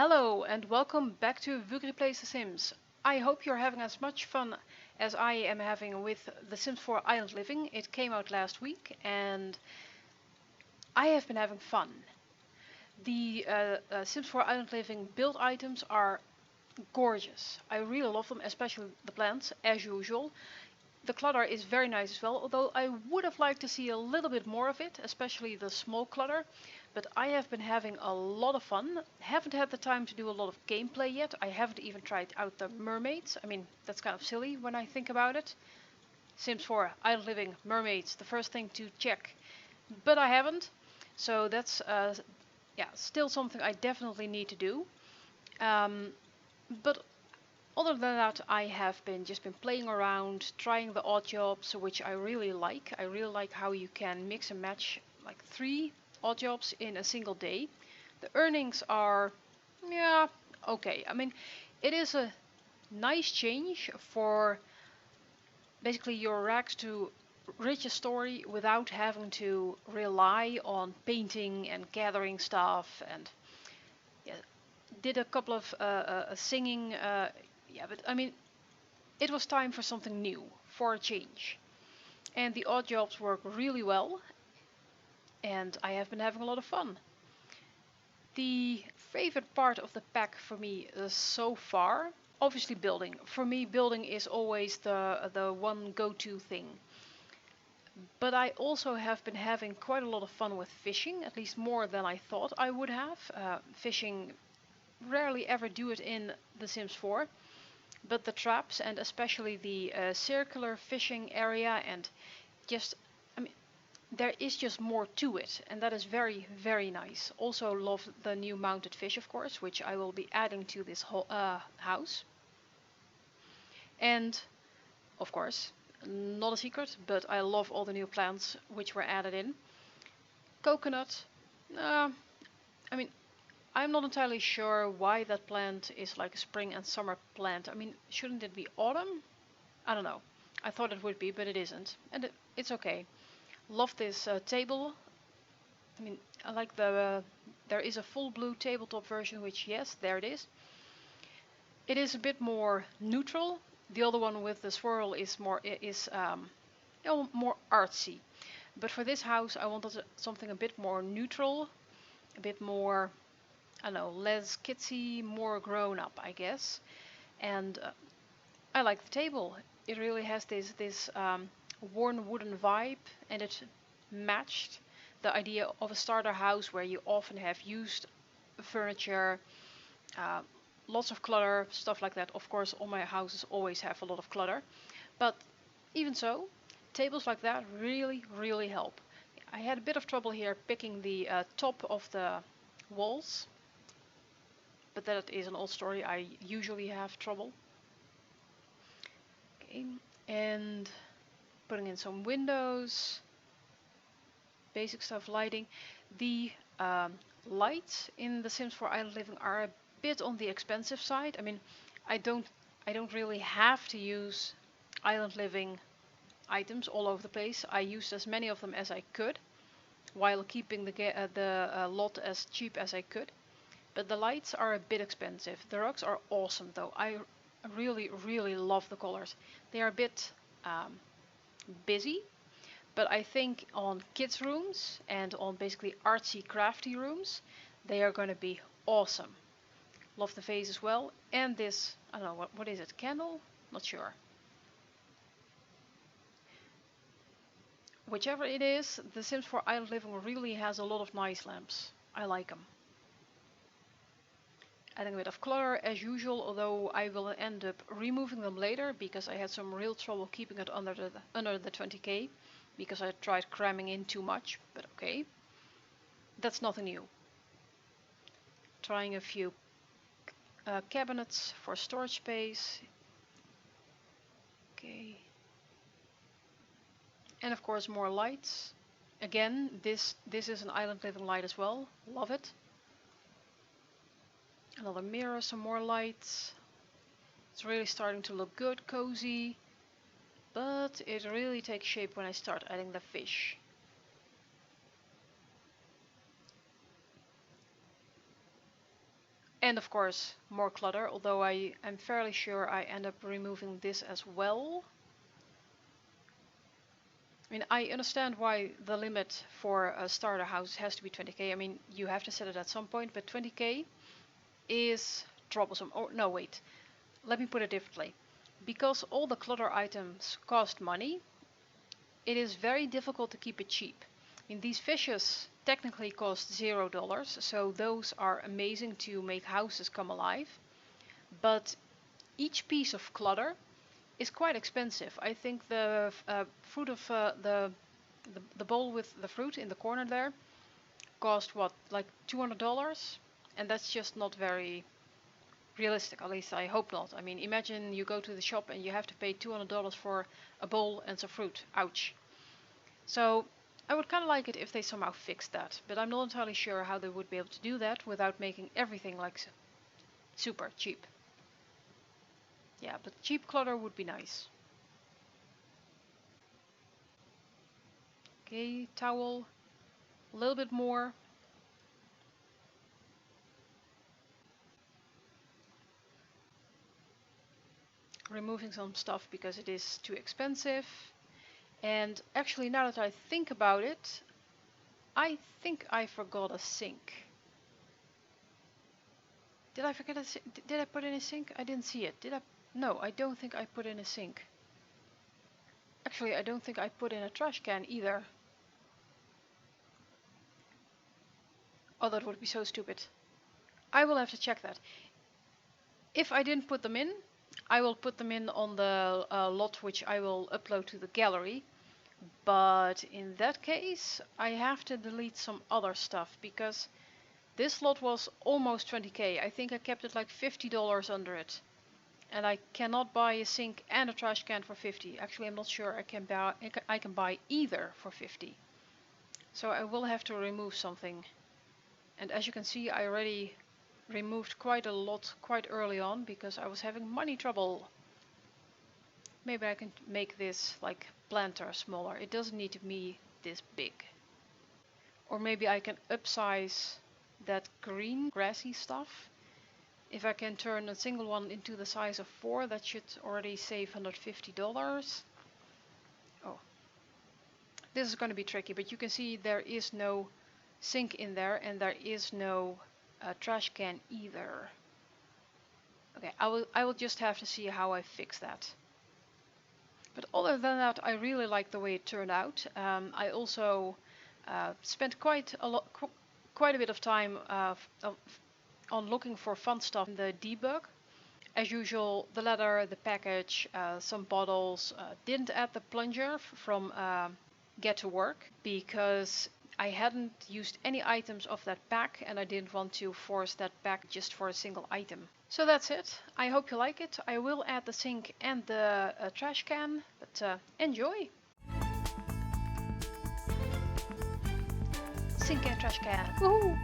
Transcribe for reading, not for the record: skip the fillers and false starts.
Hello and welcome back to Vugri Plays The Sims. I hope you're having as much fun as I am having with The Sims 4 Island Living. It came out last week and I have been having fun. The Sims 4 Island Living build items are gorgeous. I really love them, especially the plants, as usual. The clutter is very nice as well, although I would have liked to see a little bit more of it, especially the small clutter. But I have been having a lot of fun. Haven't had the time to do a lot of gameplay yet. I haven't even tried out the mermaids. I mean, that's kind of silly when I think about it. Sims 4, Island Living, mermaids, the first thing to check. But I haven't. So that's yeah, still something I definitely need to do. But other than that, I have just been playing around, trying the odd jobs, which I really like. I really like how you can mix and match like 3 odd jobs in a single day. The earnings are, yeah, okay. I mean, it is a nice change for basically your rags to reach a story without having to rely on painting and gathering stuff. And yeah, did a couple of singing. Yeah, but I mean, it was time for something new, for a change. And the odd jobs work really well, and I have been having a lot of fun. The favorite part of the pack for me so far, obviously building. For me, building is always the one go-to thing. But I also have been having quite a lot of fun with fishing, at least more than I thought I would have. Fishing, rarely ever do it in The Sims 4. But the traps and especially the circular fishing area and just, I mean, there is just more to it, and that is very, very nice. Also love the new mounted fish, of course, which I will be adding to this whole house. And, of course, not a secret, but I love all the new plants which were added in. Coconut, I mean, I'm not entirely sure why that plant is like a spring and summer plant. I mean, shouldn't it be autumn? I don't know. I thought it would be, but it isn't. And it's okay. Love this table. I mean, I like there is a full blue tabletop version, which yes, there it is. It is a bit more neutral. The other one with the swirl is more more artsy. But for this house, I wanted something a bit more neutral, a bit more, I don't know, less kidsy, more grown up, I guess. And I like the table. It really has this worn wooden vibe, and it matched the idea of a starter house where you often have used furniture, lots of clutter, stuff like that. Of course, all my houses always have a lot of clutter, but even so, tables like that really, really help. I had a bit of trouble here picking the top of the walls, but that is an old story. I usually have trouble. Okay, and putting in some windows, basic stuff, lighting. The lights in The Sims 4 Island Living are a bit on the expensive side. I mean, I don't really have to use Island Living items all over the place. I used as many of them as I could, while keeping the lot as cheap as I could. But the lights are a bit expensive. The rugs are awesome though. I really, really love the colors. They are a bit busy, but I think on kids' rooms and on basically artsy, crafty rooms, they are going to be awesome. Love the vase as well. And this, I don't know, what is it? Candle? Not sure. Whichever it is, The Sims 4 Island Living really has a lot of nice lamps. I like them. Adding a bit of color as usual, although I will end up removing them later because I had some real trouble keeping it under the 20k because I tried cramming in too much, but okay. That's nothing new. Trying a few cabinets for storage space. Okay. And of course more lights. Again, this is an Island Living light as well. Love it. Another mirror, some more lights. It's really starting to look good, cozy. But it really takes shape when I start adding the fish. And of course, more clutter, although I am fairly sure I end up removing this as well. I mean, I understand why the limit for a starter house has to be 20k. I mean, you have to set it at some point, but 20k is troublesome. Or no, wait. Let me put it differently. Because all the clutter items cost money, it is very difficult to keep it cheap. I mean, these fishes technically cost $0, so those are amazing to make houses come alive. But each piece of clutter is quite expensive. I think the fruit of the bowl with the fruit in the corner there cost what, like $200, and that's just not very realistic. At least I hope not. I mean, imagine you go to the shop and you have to pay $200 for a bowl and some fruit. Ouch. So I would kind of like it if they somehow fixed that, but I'm not entirely sure how they would be able to do that without making everything like super cheap. Yeah, but cheap clutter would be nice. Okay, towel, a little bit more. Removing some stuff because it is too expensive. And actually, now that I think about it, I think I forgot a sink. Did I forget a sink? Did I put in a sink? I didn't see it. Did I? No, I don't think I put in a sink. Actually, I don't think I put in a trash can either. Oh, that would be so stupid. I will have to check that. If I didn't put them in, I will put them in on the lot which I will upload to the gallery. But in that case, I have to delete some other stuff because this lot was almost 20k. I think I kept it like $50 under it. And I cannot buy a sink and a trash can for 50. Actually, I'm not sure I can buy either for 50. So I will have to remove something. And as you can see, I already removed quite a lot quite early on because I was having money trouble. Maybe I can make this like planter smaller. It doesn't need to be this big. Or maybe I can upsize that green grassy stuff. If I can turn a single one into the size of 4, that should already save $150. Oh, this is going to be tricky, but you can see there is no sink in there and there is no trash can either. Okay, I will just have to see how I fix that. But other than that, I really like the way it turned out. I also spent quite a bit of time on looking for fun stuff in the debug. As usual, the letter, the package, some bottles. Didn't add the plunger from Get to Work because I hadn't used any items of that pack and I didn't want to force that pack just for a single item. So that's it. I hope you like it. I will add the sink and the trash can, but enjoy! Sink and trash can. Woohoo!